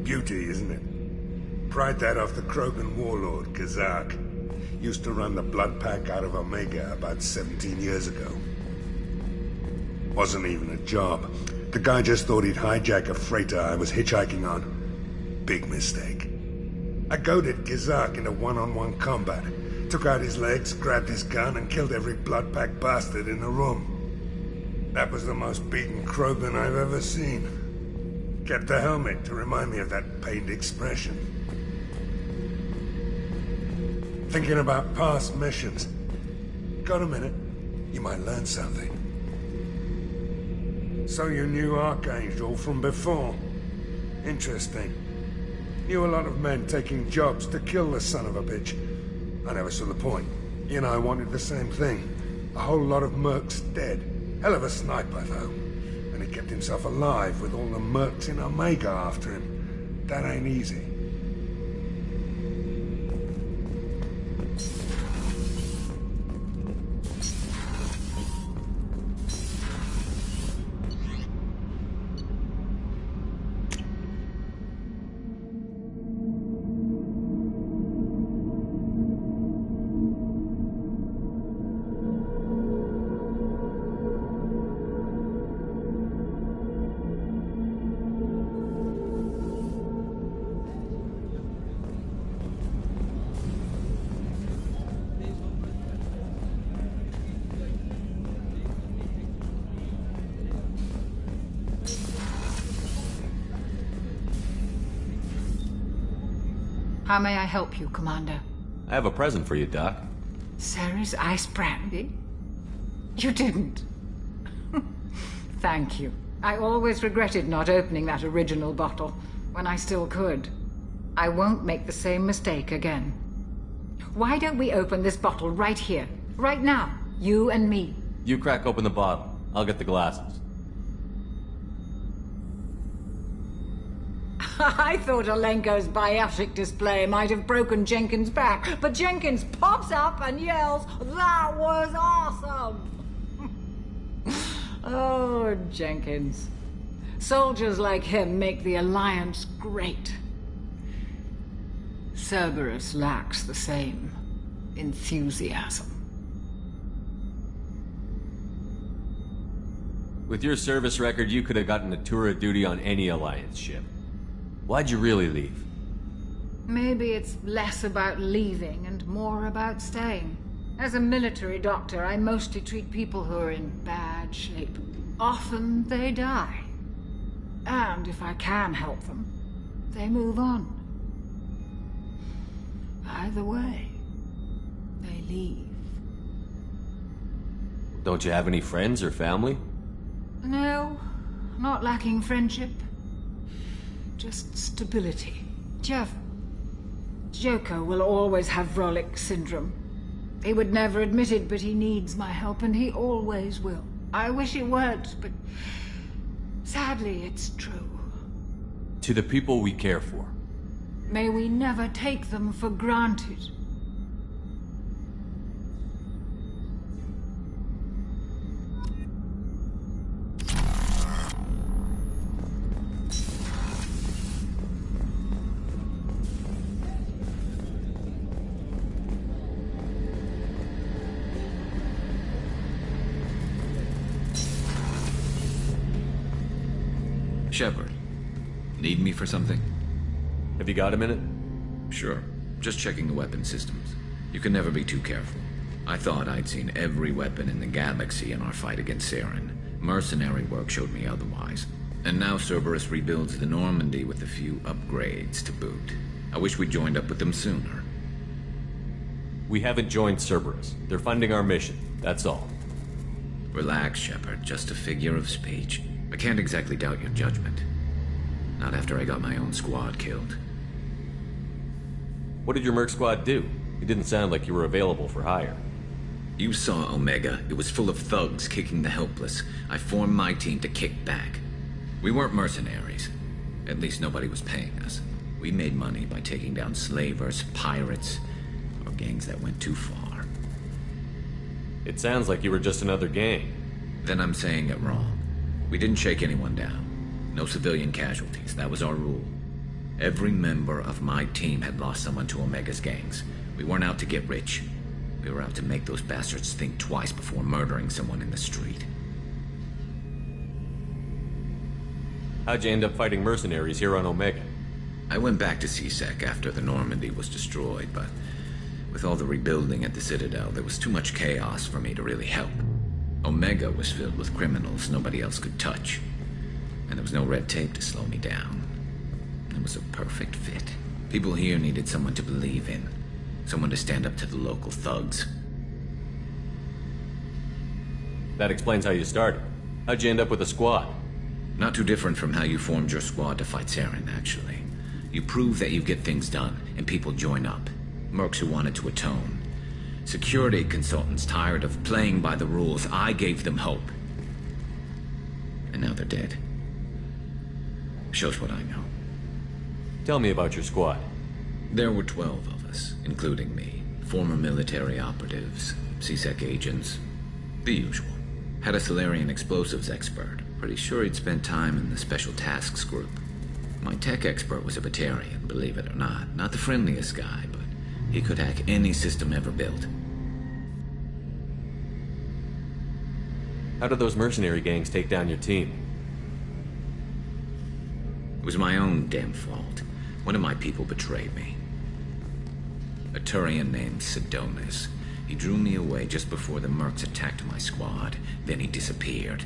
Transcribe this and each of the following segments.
Beauty, isn't it? Pried that off the Krogan warlord, Kazak. Used to run the Blood Pack out of Omega about 17 years ago. Wasn't even a job. The guy just thought he'd hijack a freighter I was hitchhiking on. Big mistake. I goaded Kazak into one-on-one combat. Took out his legs, grabbed his gun, and killed every Blood Pack bastard in the room. That was the most beaten Krogan I've ever seen. Kept a helmet to remind me of that pained expression. Thinking about past missions. Got a minute? You might learn something. So you knew Archangel from before? Interesting. Knew a lot of men taking jobs to kill the son of a bitch. I never saw the point. You know, I wanted the same thing. A whole lot of mercs dead. Hell of a sniper, though. And he kept himself alive with all the mercs in Omega after him. That ain't easy. How may I help you, Commander? I have a present for you, Doc. Ceres ice brandy? You didn't. Thank you. I always regretted not opening that original bottle when I still could. I won't make the same mistake again. Why don't we open this bottle right here, right now, you and me? You crack open the bottle. I'll get the glasses. I thought Alenko's biotic display might have broken Jenkins' back, but Jenkins pops up and yells, "That was awesome!" Oh, Jenkins. Soldiers like him make the Alliance great. Cerberus lacks the same enthusiasm. With your service record, you could have gotten a tour of duty on any Alliance ship. Why'd you really leave? Maybe it's less about leaving and more about staying. As a military doctor, I mostly treat people who are in bad shape. Often they die. And if I can help them, they move on. Either way, they leave. Don't you have any friends or family? No, not lacking friendship. Just stability. Joker will always have Vrolic syndrome. He would never admit it, but he needs my help, and he always will. I wish it weren't, but sadly, it's true. To the people we care for. May we never take them for granted. Shepard, need me for something? Have you got a minute? Sure. Just checking the weapon systems. You can never be too careful. I thought I'd seen every weapon in the galaxy in our fight against Saren. Mercenary work showed me otherwise. And now Cerberus rebuilds the Normandy with a few upgrades to boot. I wish we joined up with them sooner. We haven't joined Cerberus. They're funding our mission, that's all. Relax, Shepard. Just a figure of speech. I can't exactly doubt your judgment. Not after I got my own squad killed. What did your merc squad do? It didn't sound like you were available for hire. You saw Omega. It was full of thugs kicking the helpless. I formed my team to kick back. We weren't mercenaries. At least nobody was paying us. We made money by taking down slavers, pirates, or gangs that went too far. It sounds like you were just another gang. Then I'm saying it wrong. We didn't shake anyone down. No civilian casualties. That was our rule. Every member of my team had lost someone to Omega's gangs. We weren't out to get rich. We were out to make those bastards think twice before murdering someone in the street. How'd you end up fighting mercenaries here on Omega? I went back to C-Sec after the Normandy was destroyed, but with all the rebuilding at the Citadel, there was too much chaos for me to really help. Omega was filled with criminals nobody else could touch, and there was no red tape to slow me down. It was a perfect fit. People here needed someone to believe in, someone to stand up to the local thugs. That explains how you started. How'd you end up with a squad? Not too different from how you formed your squad to fight Saren, actually. You prove that you get things done, and people join up. Mercs who wanted to atone. Security consultants tired of playing by the rules. I gave them hope. And now they're dead. Shows what I know. Tell me about your squad. There were 12 of us, including me. Former military operatives, C-Sec agents, the usual. Had a Salarian explosives expert. Pretty sure he'd spent time in the Special Tasks Group. My tech expert was a Batarian, believe it or not. Not the friendliest guy, but he could hack any system ever built. How did those mercenary gangs take down your team? It was my own damn fault. One of my people betrayed me. A Turian named Sidonis. He drew me away just before the Mercs attacked my squad. Then he disappeared.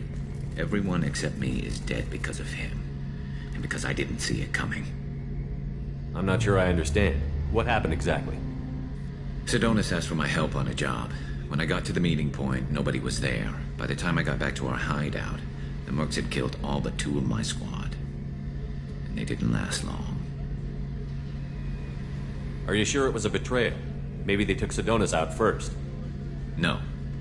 Everyone except me is dead because of him. And because I didn't see it coming. I'm not sure I understand. What happened exactly? Sidonis asked for my help on a job. When I got to the meeting point, nobody was there. By the time I got back to our hideout, the Mercs had killed all but 2 of my squad. And they didn't last long. Are you sure it was a betrayal? Maybe they took Sidonis out first. No.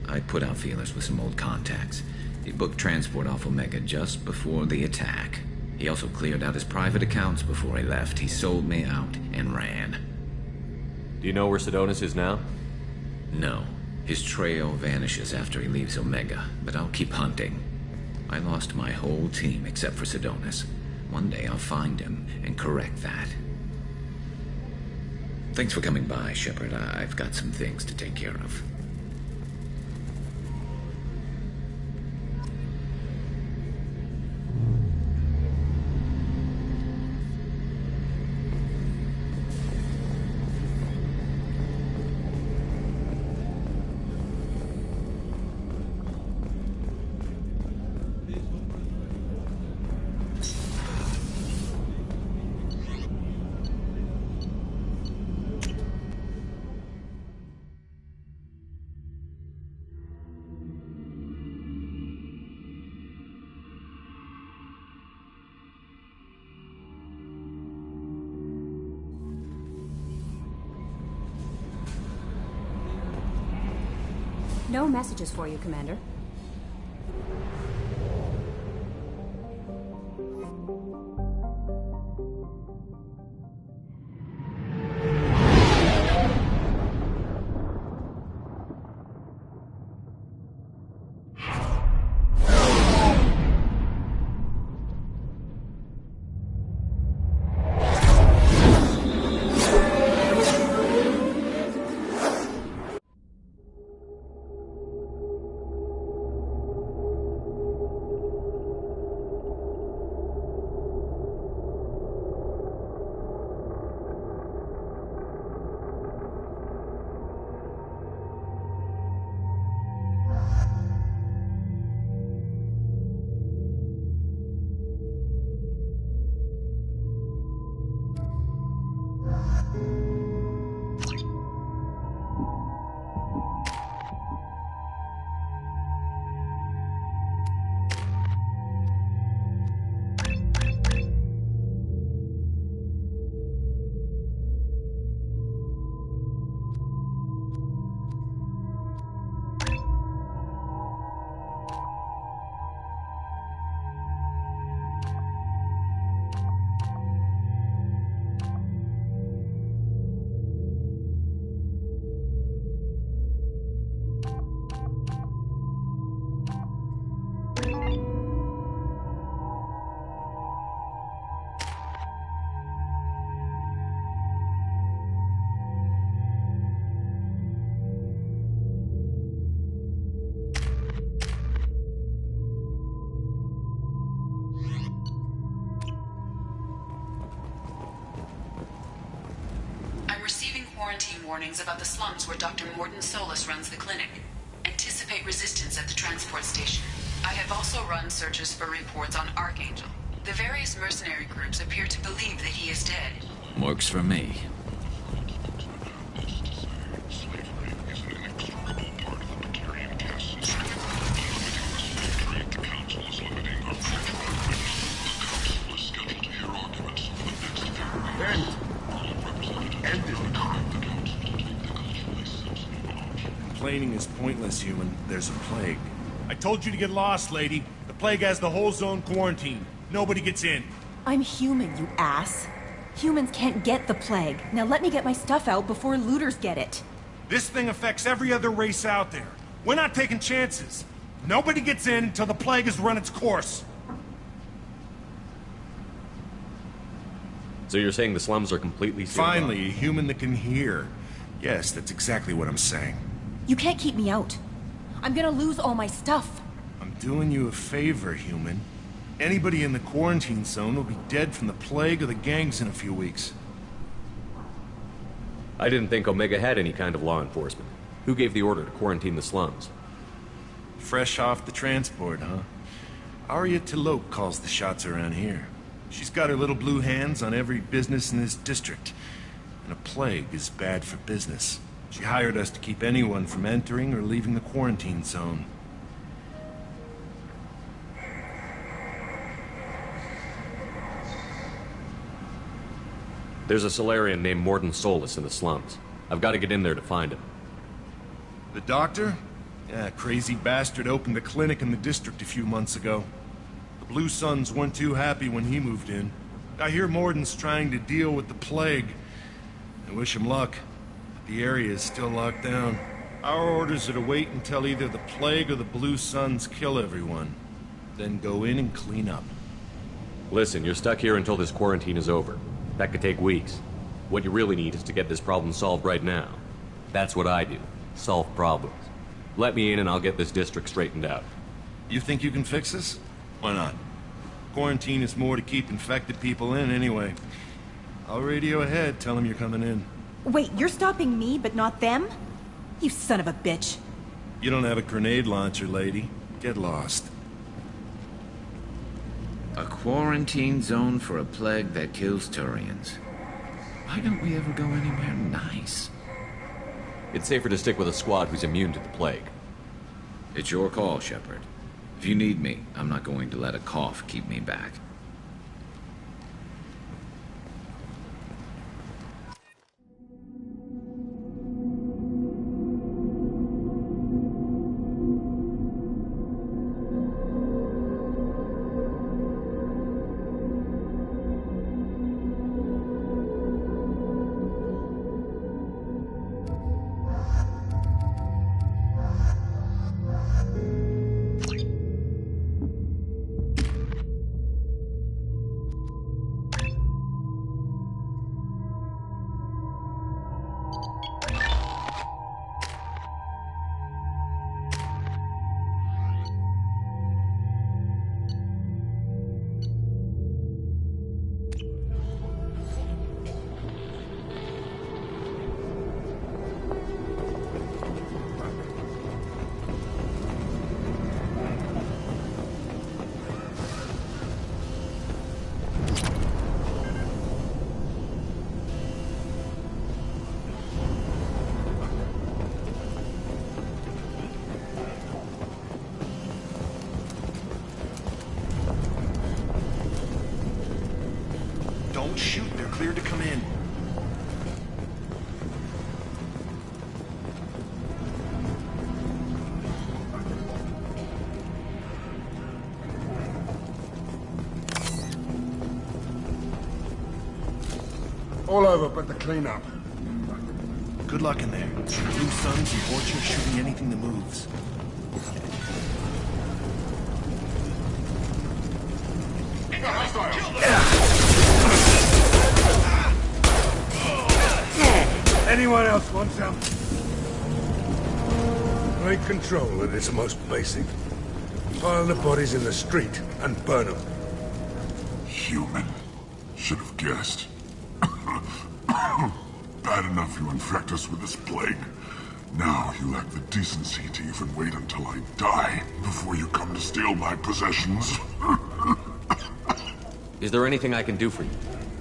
I put out feelers with some old contacts. He booked transport off Omega just before the attack. He also cleared out his private accounts before he left. He sold me out and ran. Do you know where Sidonis is now? No. His trail vanishes after he leaves Omega, but I'll keep hunting. I lost my whole team except for Sidonis. One day I'll find him and correct that. Thanks for coming by, Shepard. I've got some things to take care of. No messages for you, Commander. quarantine warnings about the slums where Dr. Mordin Solus runs the clinic. Anticipate resistance at the transport station. I have also run searches for reports on Archangel. The various mercenary groups appear to believe that he is dead. Works for me. Complaining is pointless, human. There's a plague. I told you to get lost, lady. The plague has the whole zone quarantined. Nobody gets in. I'm human, you ass. Humans can't get the plague. Now let me get my stuff out before looters get it. This thing affects every other race out there. We're not taking chances. Nobody gets in until the plague has run its course. So you're saying the slums are completely sealed off? Finally, a human that can hear. Yes, that's exactly what I'm saying. You can't keep me out. I'm gonna lose all my stuff. I'm doing you a favor, human. Anybody in the quarantine zone will be dead from the plague or the gangs in a few weeks. I didn't think Omega had any kind of law enforcement. Who gave the order to quarantine the slums? Fresh off the transport, huh? Arya T'Loak calls the shots around here. She's got her little blue hands on every business in this district. And a plague is bad for business. She hired us to keep anyone from entering or leaving the quarantine zone. There's a Solarian named Mordin Solus in the slums. I've got to get in there to find him. The doctor? Yeah, crazy bastard opened a clinic in the district a few months ago. The Blue Suns weren't too happy when he moved in. I hear Mordin's trying to deal with the plague. I wish him luck. The area is still locked down. Our orders are to wait until either the plague or the Blue Suns kill everyone. Then go in and clean up. Listen, you're stuck here until this quarantine is over. That could take weeks. What you really need is to get this problem solved right now. That's what I do. Solve problems. Let me in and I'll get this district straightened out. You think you can fix this? Why not? Quarantine is more to keep infected people in anyway. I'll radio ahead, tell them you're coming in. Wait, you're stopping me, but not them? You son of a bitch. You don't have a grenade launcher, lady. Get lost. A quarantine zone for a plague that kills Turians. Why don't we ever go anywhere nice? It's safer to stick with a squad who's immune to the plague. It's your call, Shepard. If you need me, I'm not going to let a cough keep me back. Don't shoot, they're cleared to come in. All over but the cleanup. Good luck in there. Blue Suns and Orchard shooting anything that moves. Anyone else want some? Take control at its most basic. Pile the bodies in the street and burn them. Human. Should have guessed. bad enough you infect us with this plague. Now you lack the decency to even wait until I die before you come to steal my possessions. Is there anything I can do for you?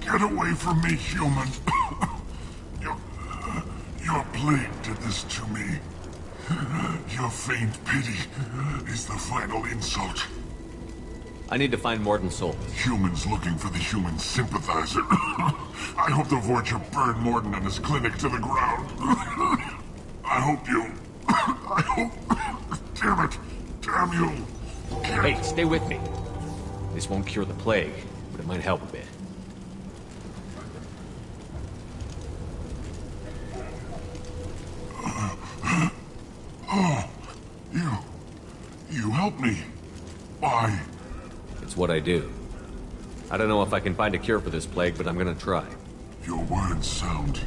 Get away from me, human. Your plague did this to me. Your feigned pity is the final insult. I need to find Mordin Solus. Humans looking for the human sympathizer. I hope the Vorcha burn Mordin and his clinic to the ground. I hope you... I hope... Damn it. Damn you. Hey, stay with me. This won't cure the plague, but it might help a bit. Oh, you helped me. Why? It's what I do. I don't know if I can find a cure for this plague, but I'm gonna try. Your words sound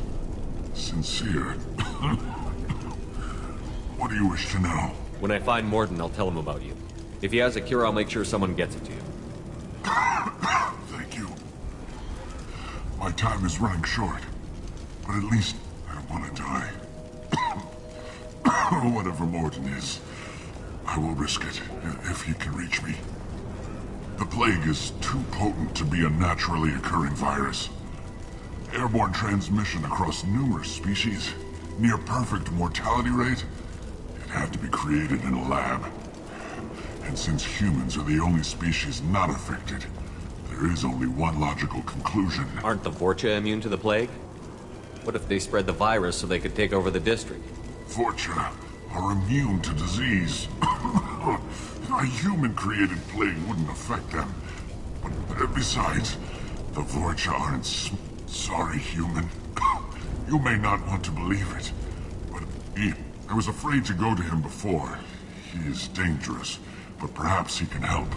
sincere. What do you wish to know? When I find Mordin, I'll tell him about you. If he has a cure, I'll make sure someone gets it to you. Thank you. My time is running short, but at least I don't want to die. Whatever Mordin is, I will risk it if he can reach me. The plague is too potent to be a naturally occurring virus. Airborne transmission across numerous species, near perfect mortality rate. It had to be created in a lab. And since humans are the only species not affected, there is only one logical conclusion. Aren't the Vorcha immune to the plague? What if they spread the virus so they could take over the district? Vorcha are immune to disease. A human-created plague wouldn't affect them. But besides, the Vorcha aren't sorry, human. You may not want to believe it, but I was afraid to go to him before. He is dangerous, but perhaps he can help.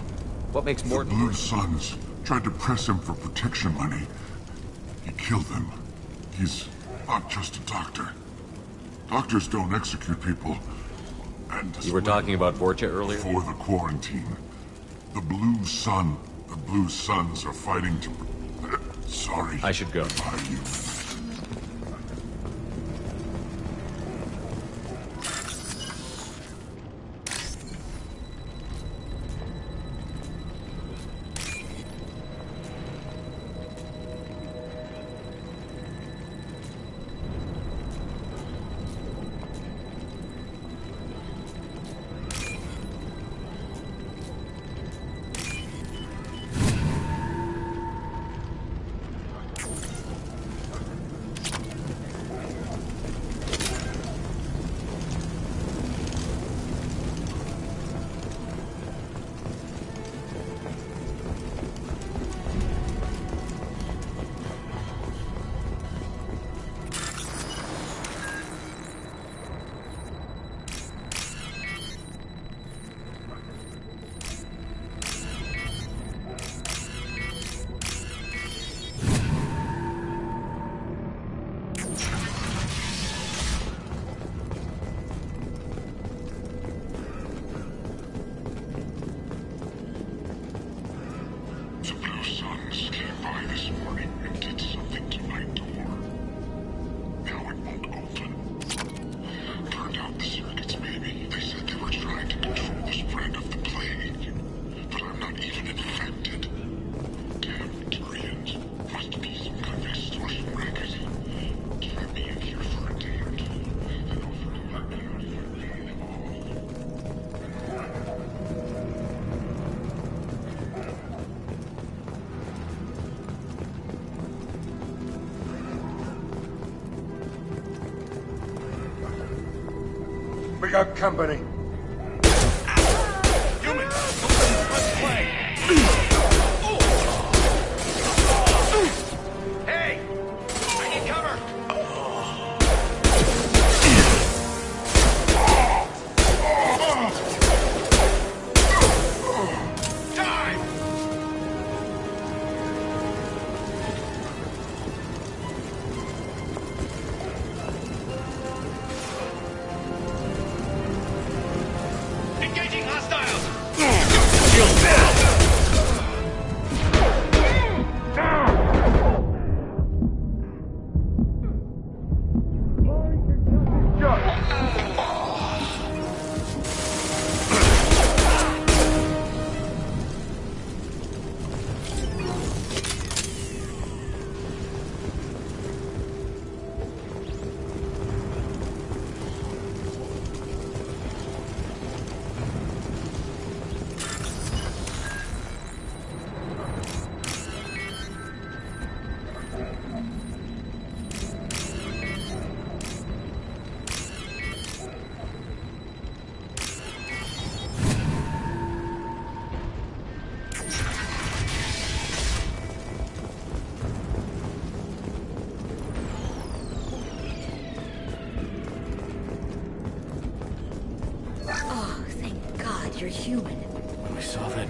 What makes Mordin... The Blue Suns tried to press him for protection money. He killed them. He's not just a doctor. Doctors don't execute people. And You were talking about Vorcha earlier? Before the quarantine, the Blue Suns are fighting to... Sorry. I should go. Goodbye, you. We got company. Humans! Let's play! Hey! I need cover! Time!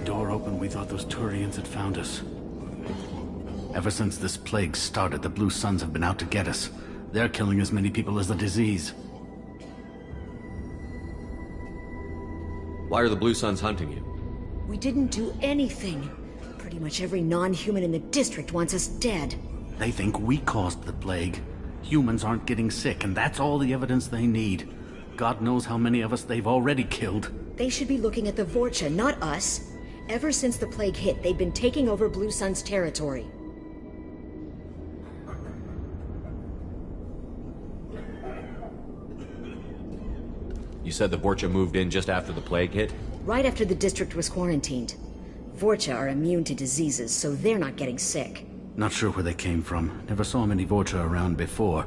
door open, we thought those Turians had found us. Ever since this plague started, the Blue Suns have been out to get us. They're killing as many people as the disease. Why are the Blue Suns hunting you? We didn't do anything. Pretty much every non-human in the district wants us dead. They think we caused the plague. Humans aren't getting sick, and that's all the evidence they need. God knows how many of us they've already killed. They should be looking at the Vorcha, not us. Ever since the plague hit, they've been taking over Blue Sun's territory. You said the Vorcha moved in just after the plague hit? Right after the district was quarantined. Vorcha are immune to diseases, so they're not getting sick. Not sure where they came from. Never saw many Vorcha around before.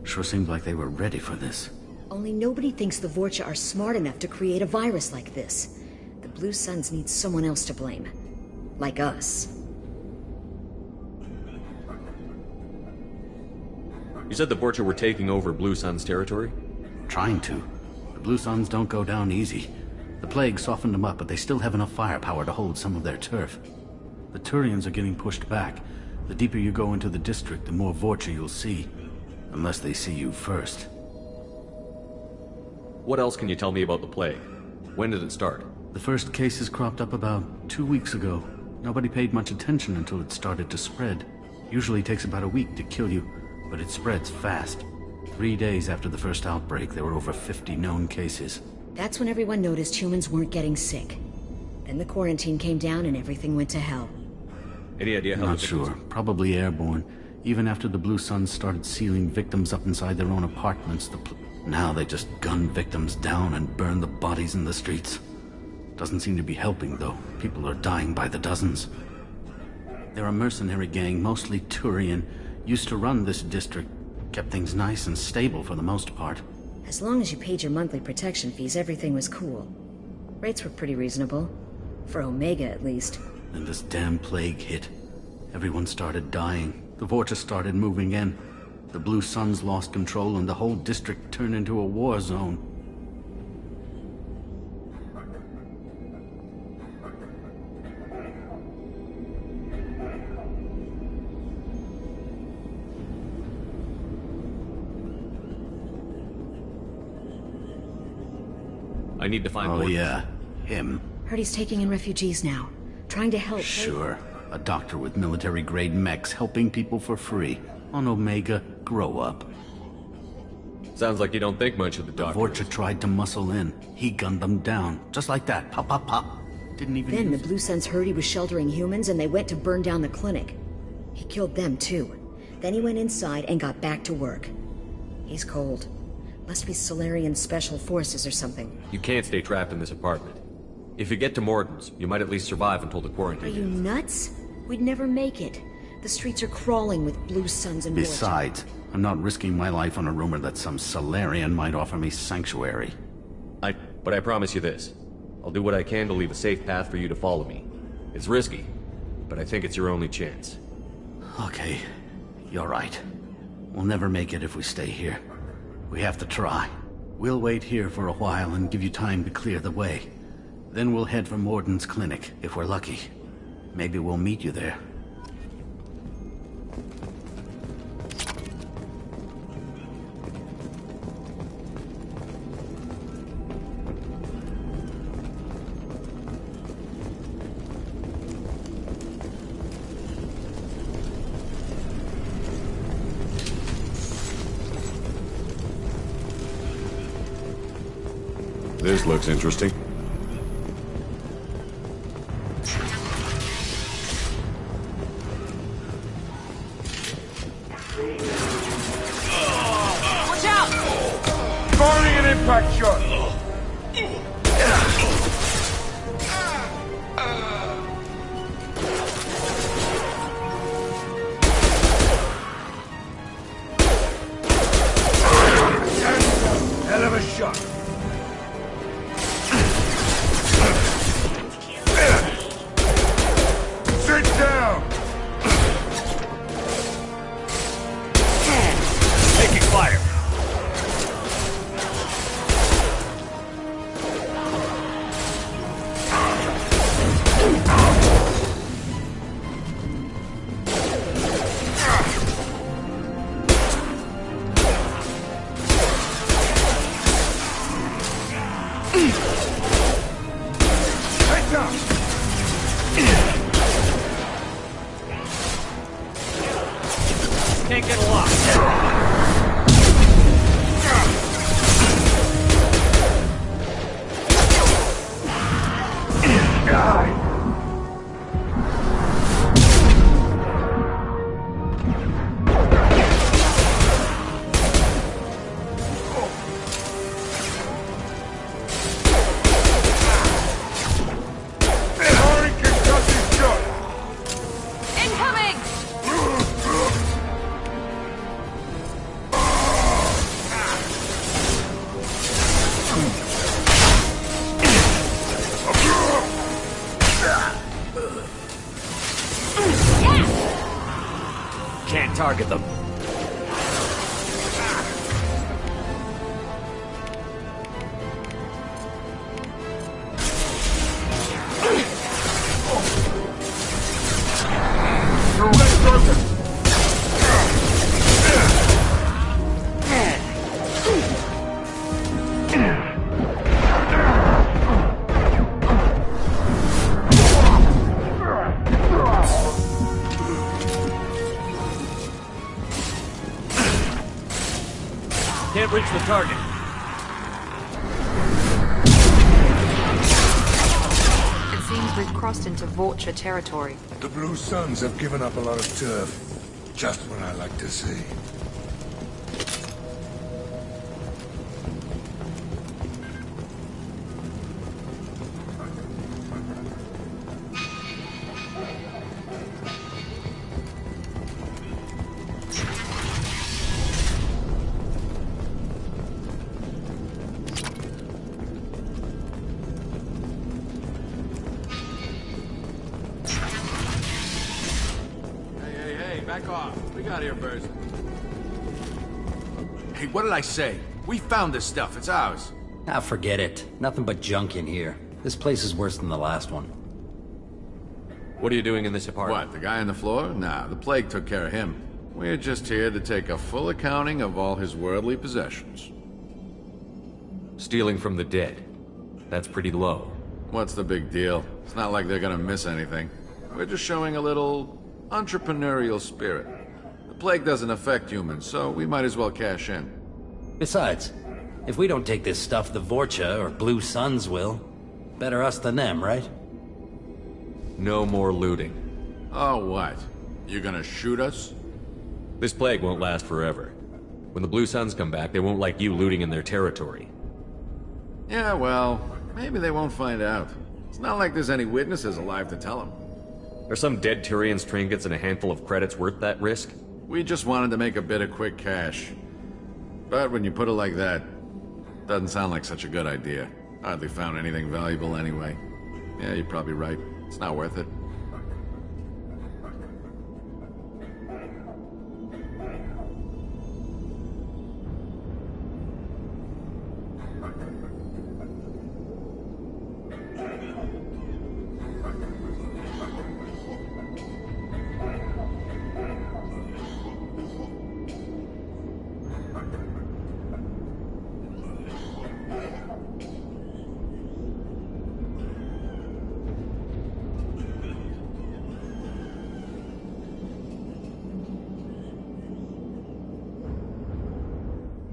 Sure seemed like they were ready for this. Only nobody thinks the Vorcha are smart enough to create a virus like this. The Blue Suns need someone else to blame. Like us. You said the Vorcha were taking over Blue Sun's territory? Trying to. The Blue Suns don't go down easy. The plague softened them up, but they still have enough firepower to hold some of their turf. The Turians are getting pushed back. The deeper you go into the district, the more Vorcha you'll see. Unless they see you first. What else can you tell me about the plague? When did it start? The first cases cropped up about 2 weeks ago. Nobody paid much attention until it started to spread. Usually takes about a week to kill you, but it spreads fast. 3 days after the first outbreak, there were over 50 known cases. That's when everyone noticed humans weren't getting sick. Then the quarantine came down and everything went to hell. Any idea how? Not sure. Probably airborne. Even after the Blue Suns started sealing victims up inside their own apartments, now they just gun victims down and burn the bodies in the streets. Doesn't seem to be helping, though. People are dying by the dozens. They're a mercenary gang, mostly Turian. Used to run this district. Kept things nice and stable for the most part. As long as you paid your monthly protection fees, everything was cool. Rates were pretty reasonable. For Omega, at least. Then this damn plague hit. Everyone started dying. The Vorcha started moving in. The Blue Suns lost control and the whole district turned into a war zone. I need to find Oh Morton. yeah, him. Heard he's taking in refugees now. Trying to help. Sure. A doctor with military-grade mechs helping people for free. On Omega, grow up. Sounds like you don't think much of the doctor. Vorcha tried to muscle in. He gunned them down. Just like that. Pop, pop, pop. Didn't even Then the use... Blue Suns heard he was sheltering humans and they went to burn down the clinic. He killed them too. Then he went inside and got back to work. He's cold. Must be Solarian Special Forces or something. You can't stay trapped in this apartment. If you get to Morton's, you might at least survive until the quarantine. Are you nuts? We'd never make it. The streets are crawling with Blue Suns and Besides, I'm not risking my life on a rumor that some Solarian might offer me sanctuary. But I promise you this. I'll do what I can to leave a safe path for you to follow me. It's risky, but I think it's your only chance. Okay, you're right. We'll never make it if we stay here. We have to try. We'll wait here for a while and give you time to clear the way. Then we'll head for Morden's clinic, if we're lucky. Maybe we'll meet you there. This looks interesting. Watch out! Firing an impact shot! Hell of a shot! Sit down! Taking fire. Can't get a lock. Can't target them. Can't reach the target. It seems we've crossed into Vulture territory. The Blue Suns have given up a lot of turf. Just what I like to see. Back off. We got here first. Hey, what did I say? We found this stuff. It's ours. Ah, forget it. Nothing but junk in here. This place is worse than the last one. What are you doing in this apartment? What, the guy on the floor? Nah, the plague took care of him. We're just here to take a full accounting of all his worldly possessions. Stealing from the dead. That's pretty low. What's the big deal? It's not like they're gonna miss anything. We're just showing a little entrepreneurial spirit. The plague doesn't affect humans, so we might as well cash in. Besides, if we don't take this stuff, the Vulture or Blue Suns will. Better us than them, right? No more looting. Oh, what? You gonna shoot us? This plague won't last forever. When the Blue Suns come back, they won't like you looting in their territory. Yeah, well, maybe they won't find out. It's not like there's any witnesses alive to tell them. Are some dead Turian's trinkets and a handful of credits worth that risk? We just wanted to make a bit of quick cash. But when you put it like that, doesn't sound like such a good idea. Hardly found anything valuable anyway. Yeah, you're probably right. It's not worth it.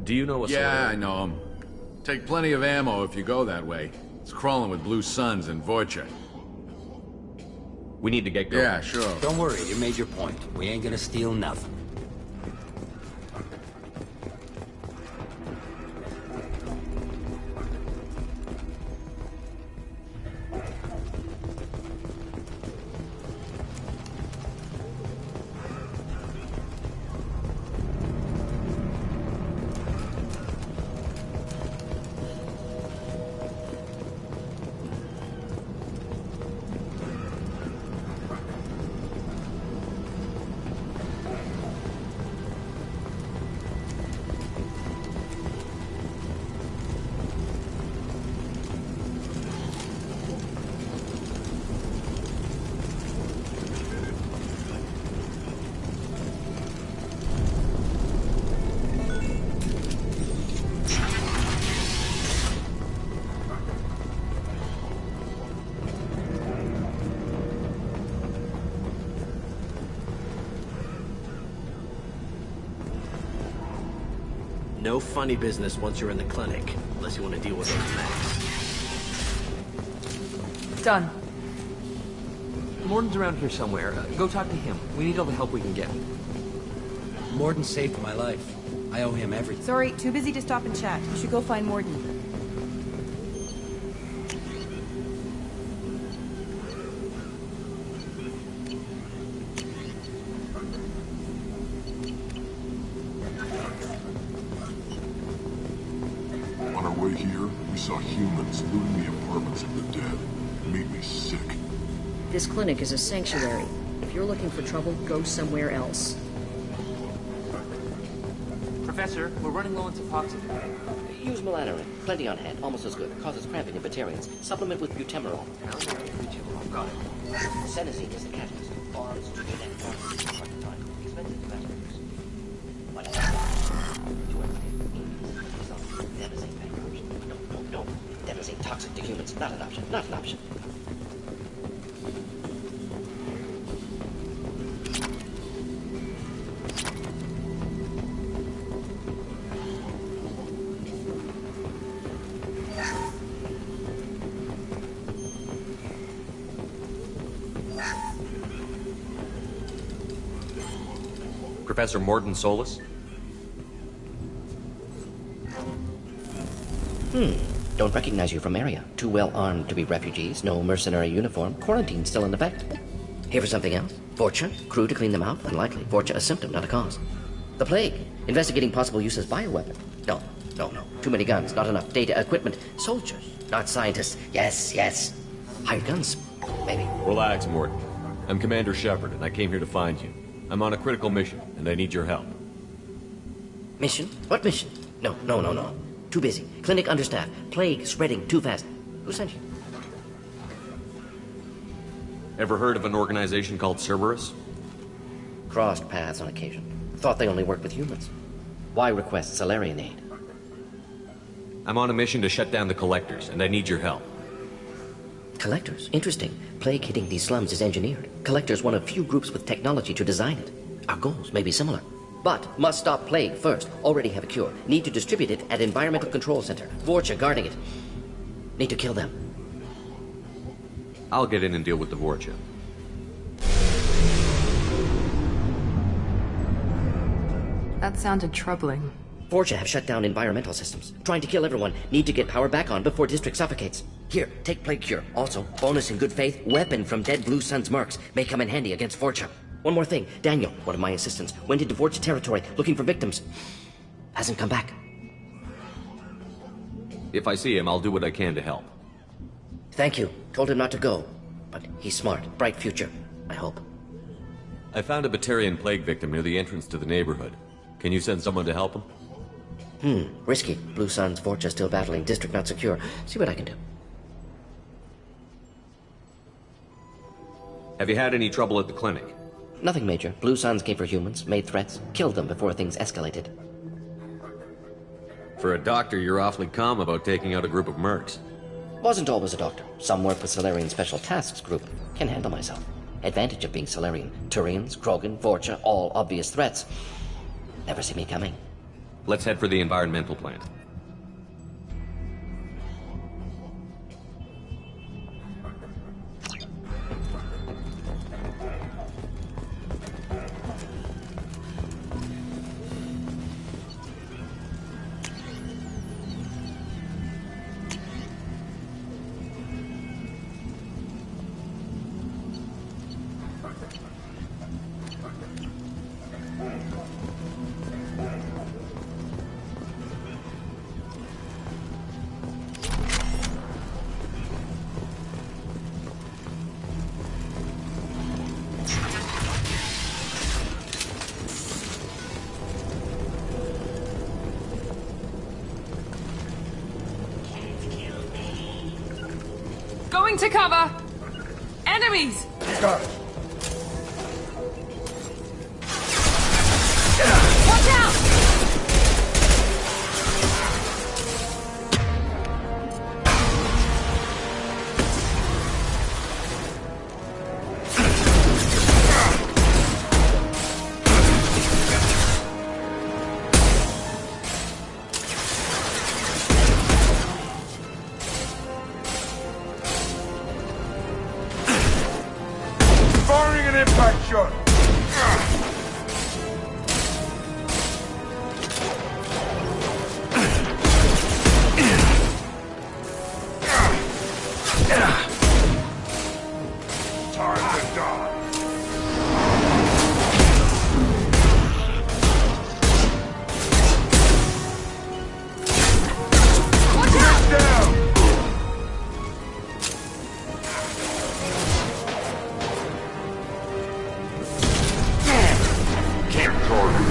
Do you know a Yeah, I know him. Take plenty of ammo if you go that way. It's crawling with Blue Suns and Vulture. We need to get going. Yeah, sure. Don't worry, you made your point. We ain't gonna steal nothing. No funny business once you're in the clinic, unless you want to deal with those mechs. Done. Morden's around here somewhere. Go talk to him. We need all the help we can get. Morden saved my life. I owe him everything. Sorry, too busy to stop and chat. You should go find Morden. On our way here, we saw humans looting the apartments of the dead. It made me sick. This clinic is a sanctuary. If you're looking for trouble, go somewhere else. Professor, we're running low on Suboxone. Use melanorin. Plenty on hand. Almost as good. Causes cramping in Batarians. Supplement with butemerol. Got it. Senesine is the catalyst. Bonds to genetic bonds. Part of time. Expensive to mass produce. What is that? Devastating bankruptcy. No. Devastating toxic to humans. Not an option. Not an option. Professor Morden Solis? Don't recognize you from area. Too well armed to be refugees. No mercenary uniform. Quarantine still in effect. Here for something else? Vorcha? Crew to clean them out? Unlikely. Vorcha a symptom, not a cause. The plague. Investigating possible use as bioweapon. No. Too many guns. Not enough data, equipment. Soldiers, not scientists. Yes. Hired guns. Maybe. Relax, Morden. I'm Commander Shepard, and I came here to find you. I'm on a critical mission, and I need your help. Mission? What mission? No. Too busy. Clinic understaffed. Plague spreading too fast. Who sent you? Ever heard of an organization called Cerberus? Crossed paths on occasion. Thought they only worked with humans. Why request Salarian aid? I'm on a mission to shut down the Collectors, and I need your help. Collectors? Interesting. Plague hitting these slums is engineered. Collectors one of few groups with technology to design it. Our goals may be similar. But must stop plague first. Already have a cure. Need to distribute it at Environmental Control Center. Vorcha guarding it. Need to kill them. I'll get in and deal with the Vorcha. That sounded troubling. Vorcha have shut down environmental systems. Trying to kill everyone. Need to get power back on before district suffocates. Here, take plague cure. Also, bonus in good faith, weapon from dead Blue Sun's mercs. May come in handy against Vorcha. One more thing. Daniel, one of my assistants, went into Vorcha territory looking for victims. Hasn't come back. If I see him, I'll do what I can to help. Thank you. Told him not to go. But he's smart. Bright future. I hope. I found a Batarian plague victim near the entrance to the neighborhood. Can you send someone to help him? Risky. Blue Sun's Vorcha still battling. District not secure. See what I can do. Have you had any trouble at the clinic? Nothing major. Blue Suns came for humans, made threats, killed them before things escalated. For a doctor, you're awfully calm about taking out a group of mercs. Wasn't always a doctor. Some work with Salarian Special Tasks Group. Can handle myself. Advantage of being Salarian. Turians, Krogan, Vorcha, all obvious threats. Never see me coming. Let's head for the environmental plant. Going to cover! Enemies! Got it. Watch out! impact shot! Time to die! Watch out! Down! Keep targeting.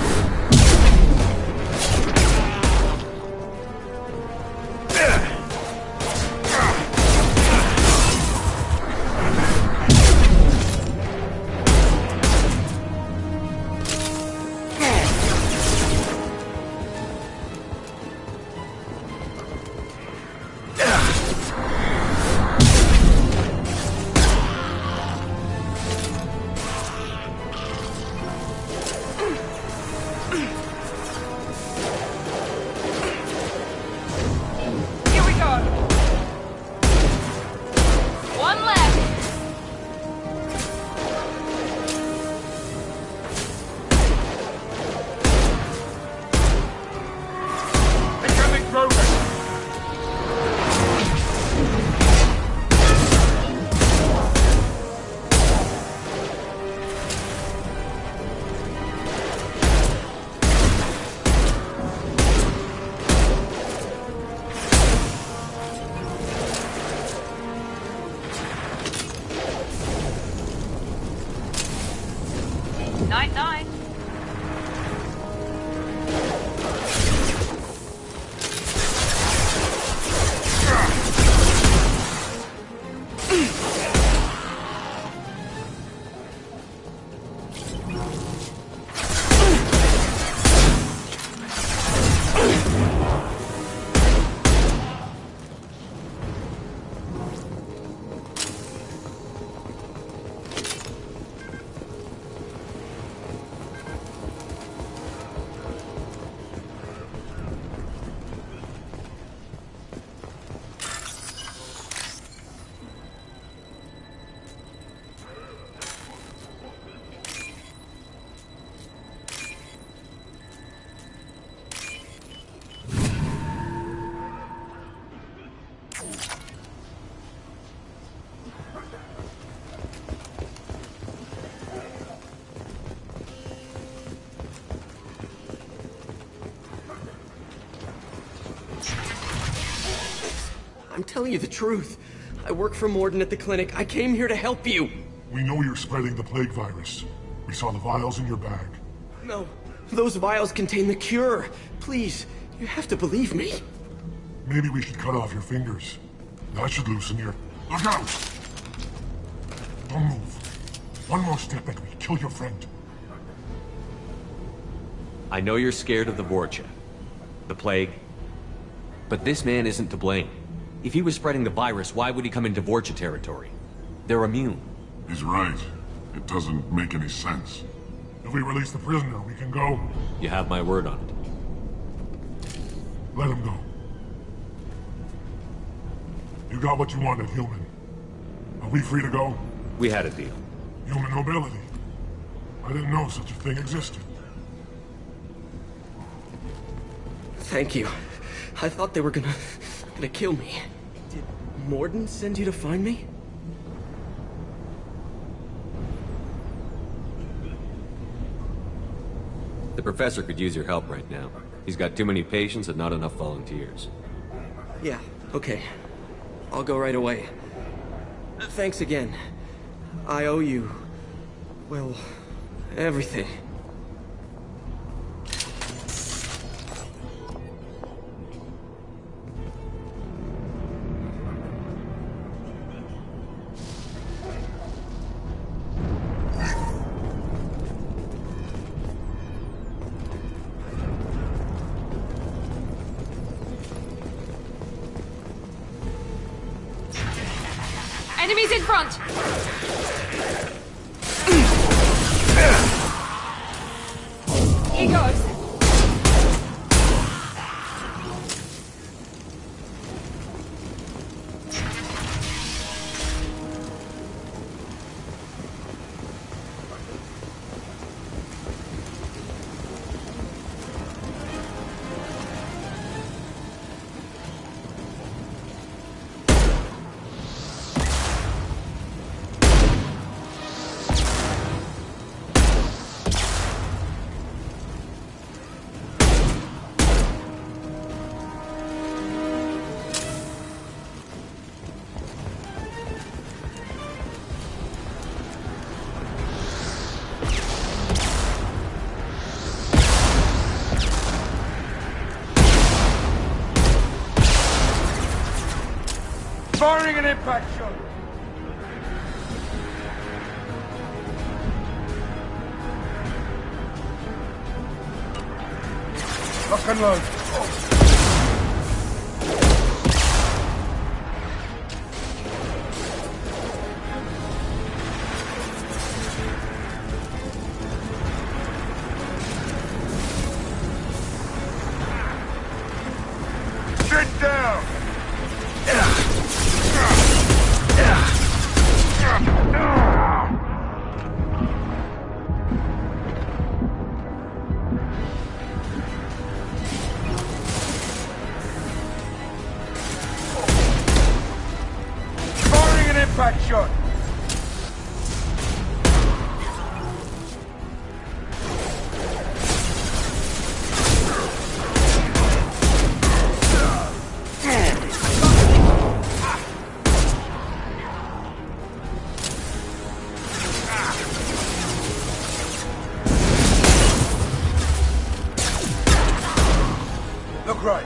Here we go. One left. Becoming progress! Night-night. I'm telling you the truth. I work for Morden at the clinic. I came here to help you. We know you're spreading the plague virus. We saw the vials in your bag. No, those vials contain the cure. Please, you have to believe me. Maybe we should cut off your fingers. That should loosen your... Look out! Don't move. One more step and we kill your friend. I know you're scared of the Vorcha, the plague, but this man isn't to blame. If he was spreading the virus, why would he come into Vorcha territory? They're immune. He's right. It doesn't make any sense. If we release the prisoner, we can go. You have my word on it. Let him go. You got what you wanted, human. Are we free to go? We had a deal. Human nobility. I didn't know such a thing existed. Thank you. I thought they were gonna kill me. Did Morden send you to find me? The professor could use your help right now. He's got too many patients and not enough volunteers. Yeah, okay. I'll go right away. Thanks again. I owe you... well, everything. Enemies in front! Here goes. Firing an impact shot! Lock and load. Sit down! Firing an impact shot! Look right.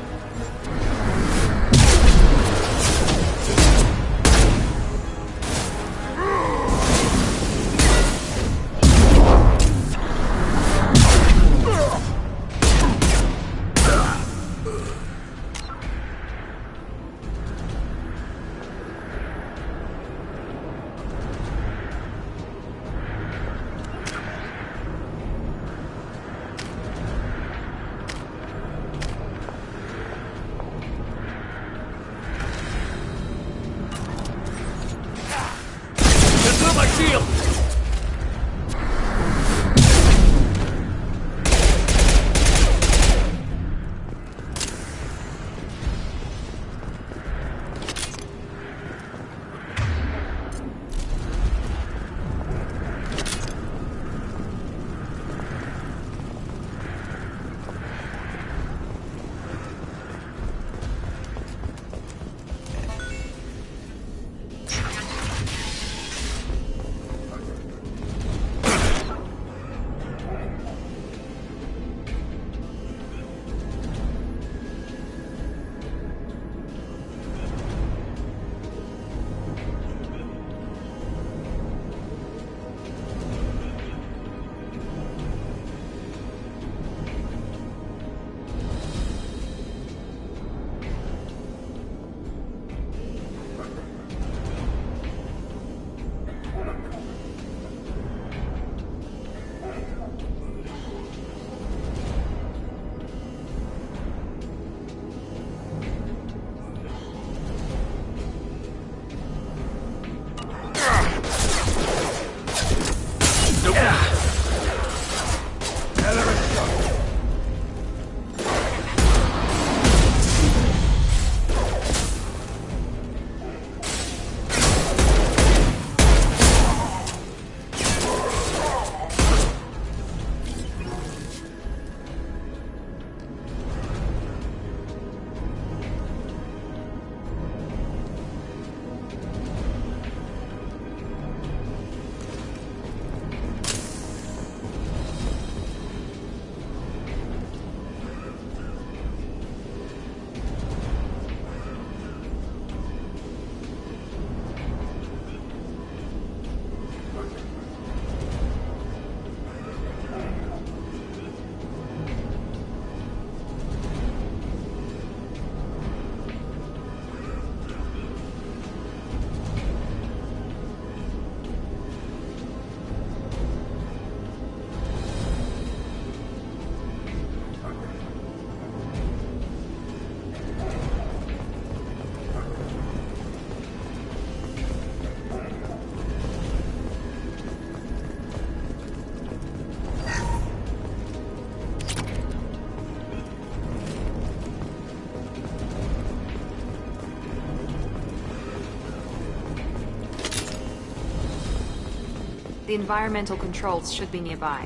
The environmental controls should be nearby.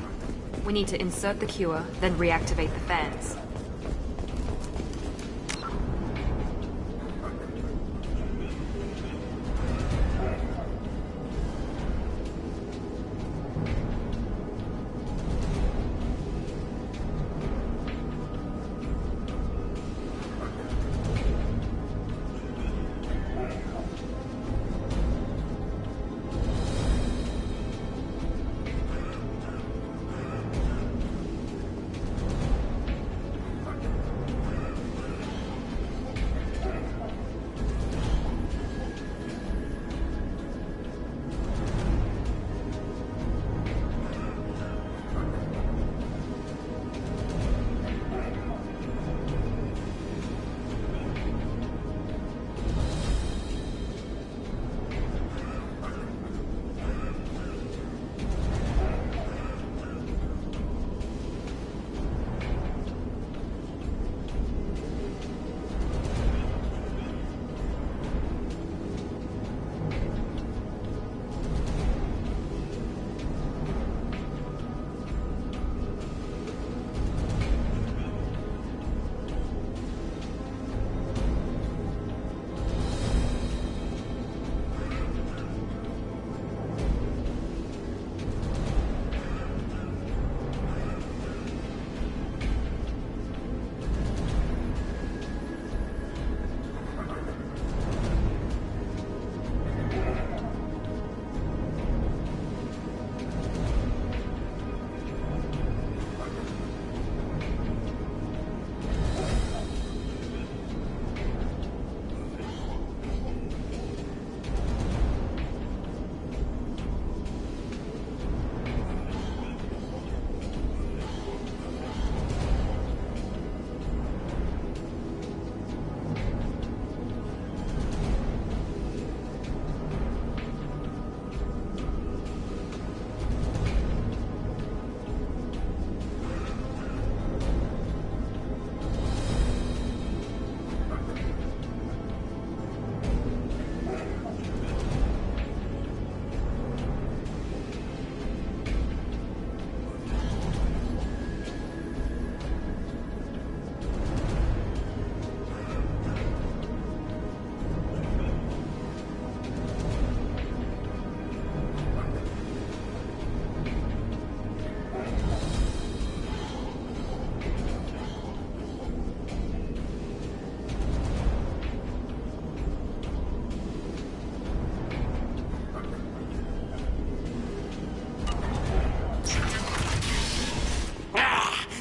We need to insert the cure, then reactivate the fans.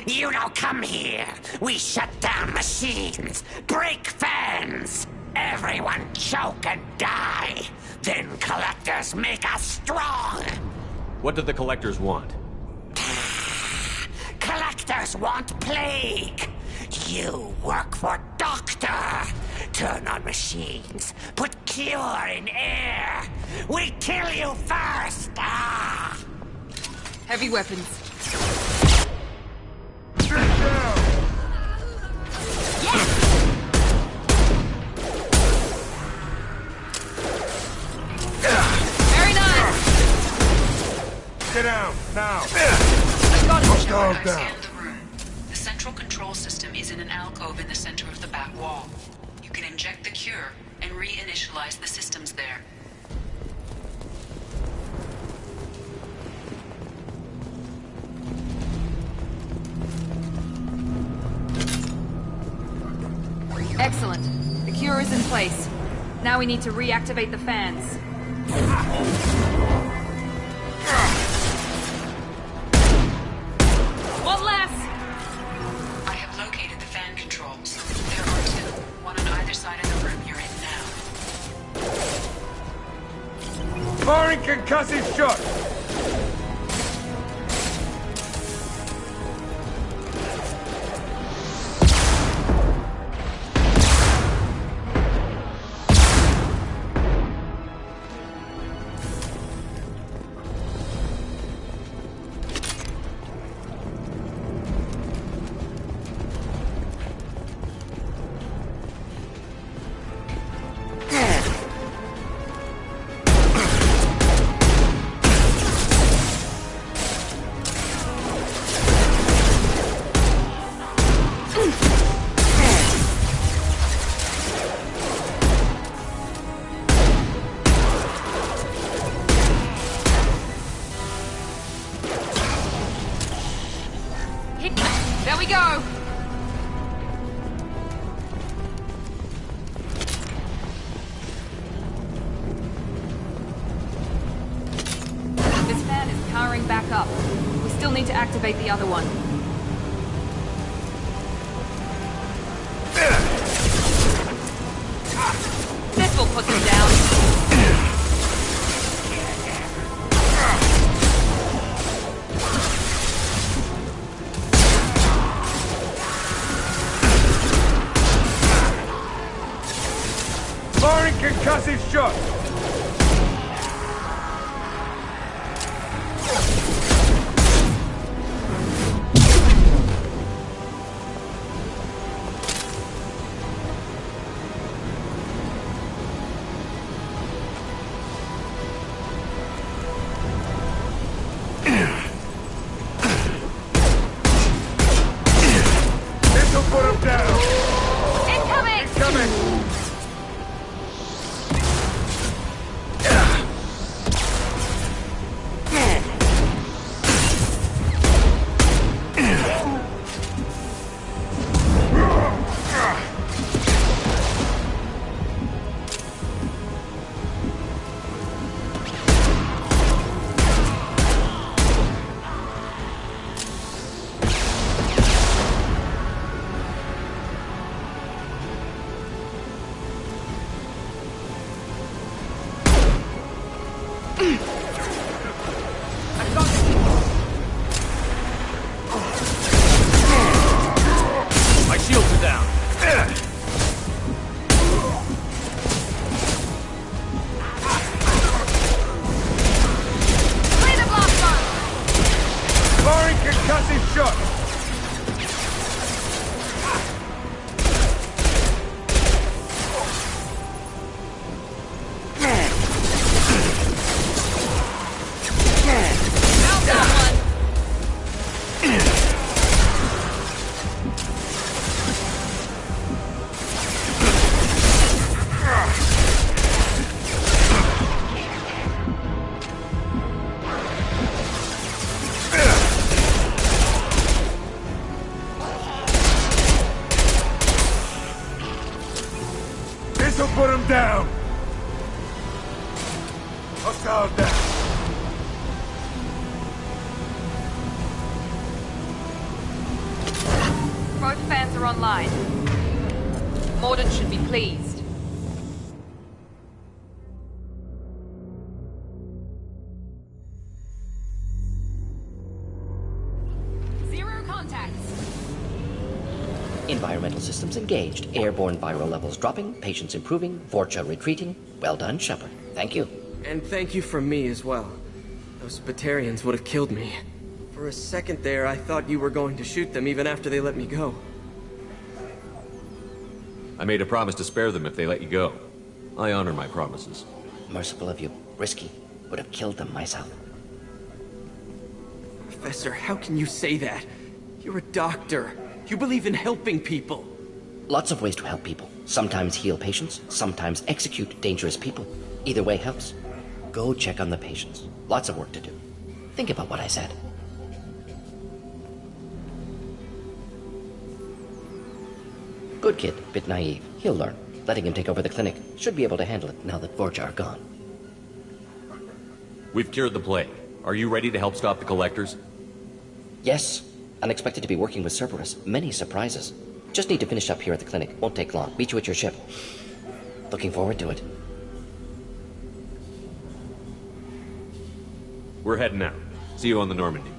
You don't come here. We shut down machines, break fans. Everyone choke and die. Then collectors make us strong. What do the collectors want? Collectors want plague. You work for Doctor. Turn on machines. Put cure in air. We kill you first. Ah! Heavy weapons. Very nice. Get down now. I scanned the room. The central control system is in an alcove in the center of the back wall. You can inject the cure and reinitialize the systems there. Excellent. The cure is in place. Now we need to reactivate the fans. One less! I have located the fan controls. There are two, one on either side of the room you're in now. Firing concussive shot! There we go! This fan is powering back up. We still need to activate the other one. This will put them down. Firing concussive shot! This'll put him down! Incoming! Incoming! My shields are down. Play the blast one! Firing concussive shot! Down that one! This'll put him down! Hostile down! Reactor online. Mordin should be pleased. Zero contacts. Environmental systems engaged. Airborne viral levels dropping. Patients improving. Vorcha retreating. Well done, Shepard. Thank you. And thank you from me as well. Those Batarians would have killed me. For a second there, I thought you were going to shoot them even after they let me go. I made a promise to spare them if they let you go. I honor my promises. Merciful of you. Risky. Would have killed them myself. Professor, how can you say that? You're a doctor. You believe in helping people. Lots of ways to help people. Sometimes heal patients, sometimes execute dangerous people. Either way helps. Go check on the patients. Lots of work to do. Think about what I said. Good kid, bit naive. He'll learn. Letting him take over the clinic. Should be able to handle it now that Vorcha are gone. We've cured the plague. Are you ready to help stop the Collectors? Yes. Unexpected to be working with Cerberus. Many surprises. Just need to finish up here at the clinic. Won't take long. Meet you at your ship. Looking forward to it. We're heading out. See you on the Normandy.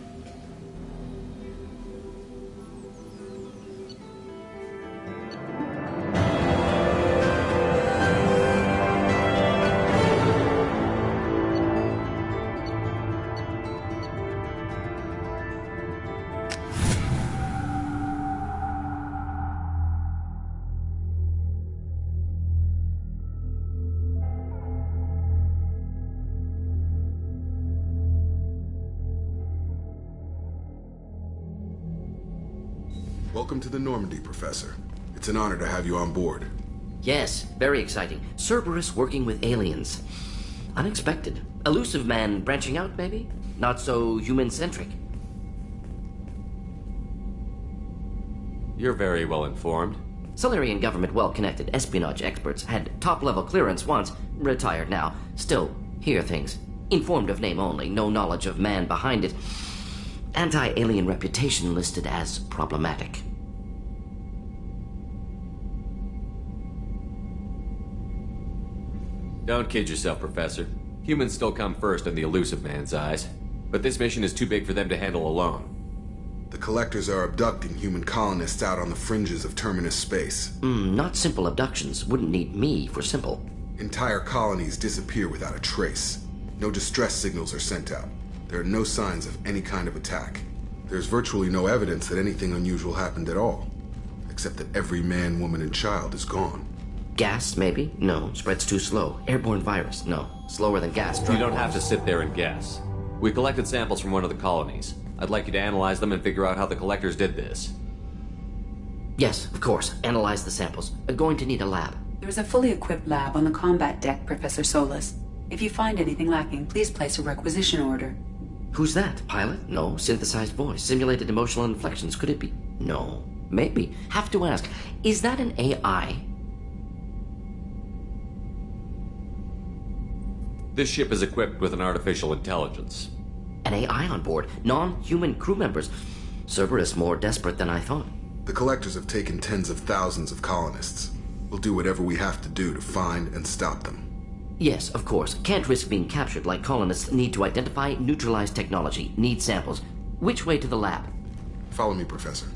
Welcome to the Normandy, Professor. It's an honor to have you on board. Yes, very exciting. Cerberus working with aliens. Unexpected. Elusive man branching out, maybe? Not so human-centric. You're very well informed. Solarian government well-connected espionage experts had top-level clearance once, retired now. Still, hear things. Informed of name only, no knowledge of man behind it. Anti-alien reputation listed as problematic. Don't kid yourself, Professor. Humans still come first in the elusive man's eyes. But this mission is too big for them to handle alone. The Collectors are abducting human colonists out on the fringes of Terminus space. Not simple abductions. Wouldn't need me for simple. Entire colonies disappear without a trace. No distress signals are sent out. There are no signs of any kind of attack. There's virtually no evidence that anything unusual happened at all. Except that every man, woman, and child is gone. Gas, maybe? No. Spreads too slow. Airborne virus? No. Slower than gas. You don't have to sit there and guess. We collected samples from one of the colonies. I'd like you to analyze them and figure out how the Collectors did this. Yes, of course. Analyze the samples. Going to need a lab. There's a fully equipped lab on the combat deck, Professor Solis. If you find anything lacking, please place a requisition order. Who's that? Pilot? No. Synthesized voice. Simulated emotional inflections. Could it be? No. Maybe. Have to ask. Is that an AI? This ship is equipped with an artificial intelligence. An AI on board. Non-human crew members. Cerberus more desperate than I thought. The Collectors have taken tens of thousands of colonists. We'll do whatever we have to do to find and stop them. Yes, of course. Can't risk being captured like colonists. Need to identify, neutralize technology. Need samples. Which way to the lab? Follow me, Professor.